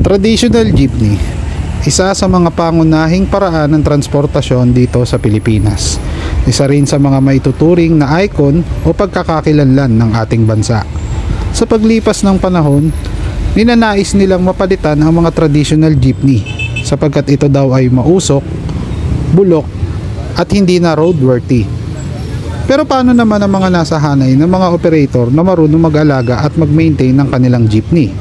Traditional jeepney, isa sa mga pangunahing paraan ng transportasyon dito sa Pilipinas. Isa rin sa mga maituturing na icon o pagkakakilanlan ng ating bansa. Sa paglipas ng panahon, ninanais nilang mapalitan ang mga traditional jeepney sapagkat ito daw ay mausok, bulok at hindi na roadworthy. Pero paano naman ang mga nasa hanay ng mga operator na marunong mag-alaga at mag-maintain ng kanilang jeepney?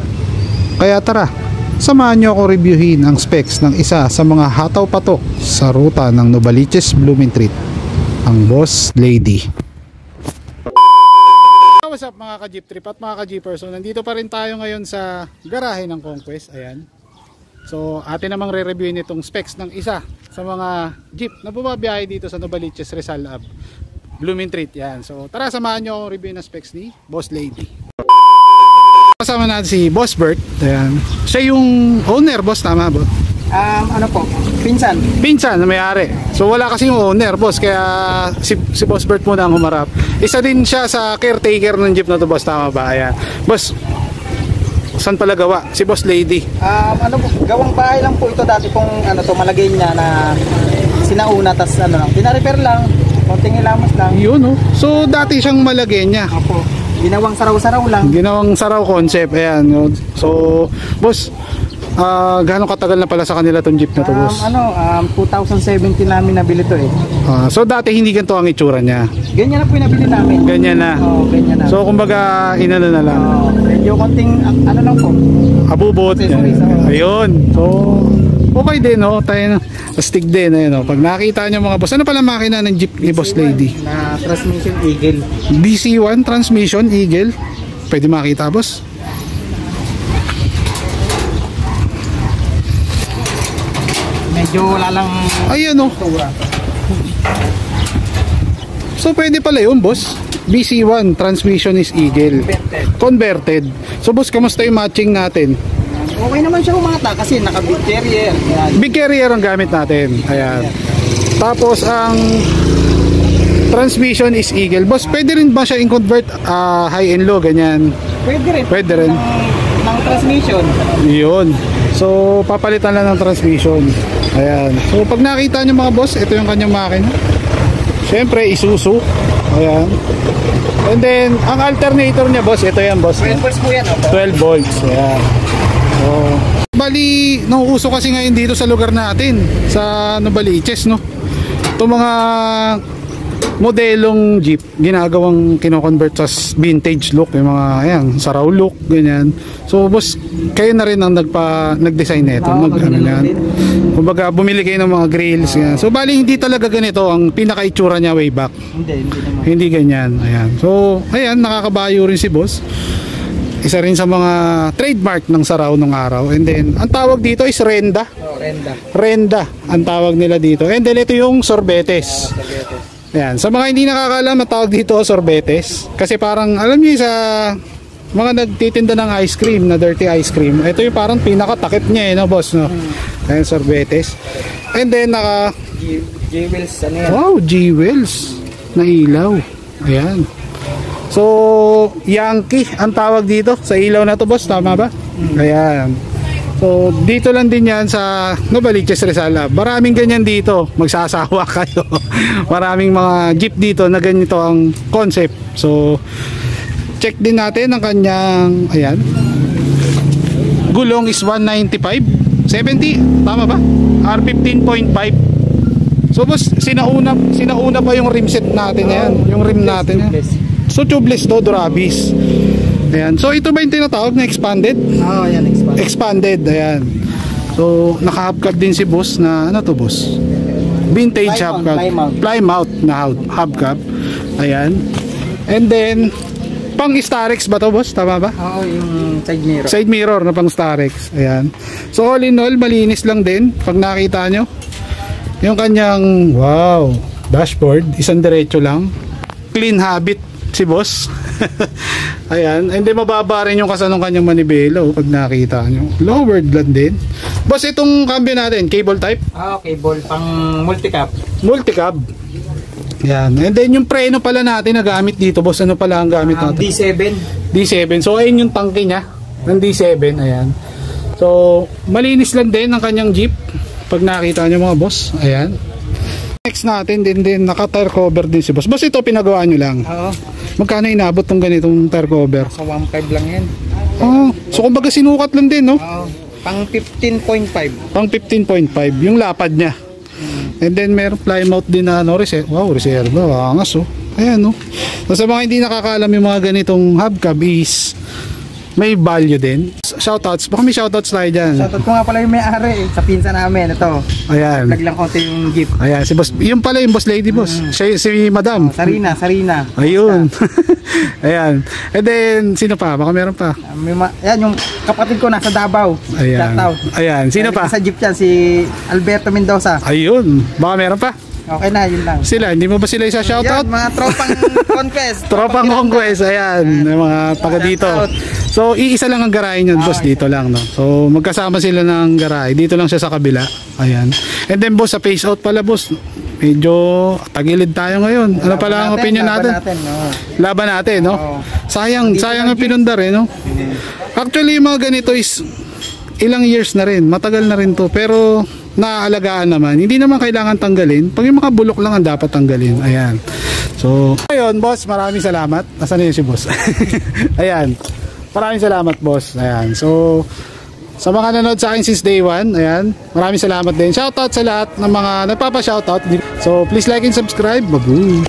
Kaya tara, samahan nyo ako reviewin ang specs ng isa sa mga hataw-patok sa ruta ng Novaliches Blumentritt, ang Boss Lady. What's up mga ka-jeep trip at mga ka-jeepers? So nandito pa rin tayo ngayon sa garahe ng Conquest. Ayan. So atin namang re-reviewin itong specs ng isa sa mga jeep na bumabiyahe dito sa Novaliches Rizal Blumentritt. Yan. So tara, samahan nyo akong review ng specs ni Boss Lady. Kasama natin si Boss Bert. Ayan. Siya yung owner, boss, tama ba? Ano po? Pinsan. Pinsan na may-ari. So wala kasi yung owner, boss, kaya si Boss Bert muna ang humarap. Isa din siya sa caretaker ng jeep na to, boss, tama ba? Ayan. Boss, saan pala gawa? Si Boss Lady. Ano po? Gawang bahay lang po ito dati pong malagay niya na sinauna, tas pina-repair lang, konting ilamos lang. Yun, oh. So dati siyang malagay niya. Opo. Ginawang saraw-saraw lang. Ginawang saraw concept. Ayan. So, boss, gaano katagal na pala sa kanila tong jeep na to, boss? 2017 namin nabili to eh. So dati hindi ganito ang itsura niya. Ganyan na po yung nabili namin. Ganyan na. Oo, ganyan na. So kumbaga inano na lang. Medyo konting lang po. Abubot. Ayun. So okay din, no? Tayo astig din, ayun, no? Pag nakita niyo mga boss, ano pala makina ng jeep ni Boss Lady? Na transmission Eagle. DC1 transmission Eagle. Pwede makita, boss? Medyo wala lang. Ayan, no? So pwede pala yun, boss. BC1 transmission is Eagle. Converted. So boss, kamusta yung matching natin? Okay naman siya umata kasi naka big carrier. Ayan. Big carrier ang gamit natin. Ayan. Tapos ang transmission is Eagle. Boss, pwede rin ba siya i-convert high and low, ganyan? Pwede rin. Pwede rin. Ng transmission. Yun. So papalitan lang ng transmission. Ayan. So pag nakita nyo mga boss, ito yung kanyang makina. Siyempre Isuzu. Ayan. And then ang alternator niya, boss, ito yan, boss. 12 volts po yan. 12 volts. Ayan. So bali, nauuso kasi ngayon dito sa lugar natin, sa Novaliches, no? Itong mga modelong jeep, ginagawang kino-convert sa vintage look, yung mga, ayan, saraw look, ganyan. So boss, kayo na rin ang nag-design nito, kumbaga bumili kayo ng mga grills, ganyan. So bali, hindi talaga ganito ang pinaka-itsura niya way back. Hindi ganyan. Ayan. So ayan, nakakabayo rin si boss. Isa rin sa mga trademark ng saraw nung araw. And then ang tawag dito is Renda. Renda ang tawag nila dito. And then ito yung sorbetes. Ayan. Sa mga hindi nakakaalam, ang tawag dito sorbetes. Kasi parang, alam niyo sa mga nagtitinda ng ice cream, na dirty ice cream, ito yung parang pinakatakip niya, no, boss, no? Ayan, sorbetes. And then naka G-Wheels. Wow, G-Wheels na ilaw. Ayan. So Yankee ang tawag dito sa ilaw na to, boss, tama ba? Ayan. So dito lang din yan sa Novaliches Rizal. Maraming ganyan dito, magsasawa kayo. Maraming mga jeep dito na ganito ang concept. So check din natin ang kanyang, ayan, gulong is 195 70, tama ba? R15.5. So boss, sinauna pa yung rim set natin yan, yung rim natin yan. So tubeless to, Durabis. Ayan. So ito ba yung tinatawag na expanded? Oo, yan, expanded. Expanded, ayan. So naka-hubcap din si boss na, ano to, boss? Vintage hubcap. Plymouth na hubcap. Ayan. And then pang Starex ba to, boss? Tama ba? Oo, yung side mirror. Side mirror na pang Starex. Ayan. So all in all, malinis lang din pag nakita nyo. Yung kanyang, wow, dashboard, isang diretso lang. Clean habit si boss. Ayan. And then mababa rin yung kasanong kanyang manibela, pag nakita nyo. Lowered lang din. Boss, itong cambio natin, cable type? Cable pang multicab. Multicab. Yan. And then yung preno pala natin na gamit dito, boss, ano pala ang gamit natin? D7. D7. So ayun yung tangke niya ng D7. Ayan. So, malinis lang din ang kanyang Jeep. Pag nakita nyo mga boss, ayan. Next natin din naka-tire cover din si boss. Boss, ito pinagawa nyo lang. Oo. Magkano inabot tong ganitong tire cover? Sa 1.5 lang yan. Oh, so kumbaga sinukat lang din, no? Oo. Pang 15.5. Pang 15.5 yung lapad niya. And then meron plymouth din na ano, wow, reserva, angas oh. Ayan no. So, sa mga hindi nakakaalam yung mga ganitong hubcap is may value din. Shoutouts, baka may shoutouts tayo dyan. Shoutout ko nga pala yung may-ari sa pinsa namin. Ito. Ayan. Naglang konti yung Jeep. Ayan, si boss, yung pala yung boss lady boss. Siya, si madam. Sarina. Ayun. Ayan. And then, sino pa? Baka meron pa. Yan, yung kapatid ko nasa Davao. Ayan. Shoutout. Ayan, sino pa? Sa Jeep yan, si Alberto Mendoza. Ayun. Baka meron pa? Okay na, yun lang. Sila, hindi mo ba sila isa shoutout? Yan, mga tropang conquest. Tropang conquest, ayan. Mga taga dito. So, iisa lang ang garahe niyan, boss. Dito lang, no? So, magkasama sila ng garahe. Dito lang siya sa kabila. Ayan. And then, boss, sa face out pala, boss. Medyo tagilid tayo ngayon. Ano pala ang opinion natin? Laban natin, no? Sayang ang pinundar, eh, no? Actually, yung mga ganito is ilang years na rin. Matagal na rin to. Pero, naaalagaan naman. Hindi naman kailangan tanggalin. Pag yung mga bulok lang ang dapat tanggalin. Ayan. So, ayun, boss, maraming salamat. Nasaan na yun si boss? Ayan. Maraming salamat, boss. Ayan. So, sa mga nanood sa akin since day 1, ayan, maraming salamat din. Shoutout sa lahat ng mga nagpapa-shoutout. So, please like and subscribe. Babu!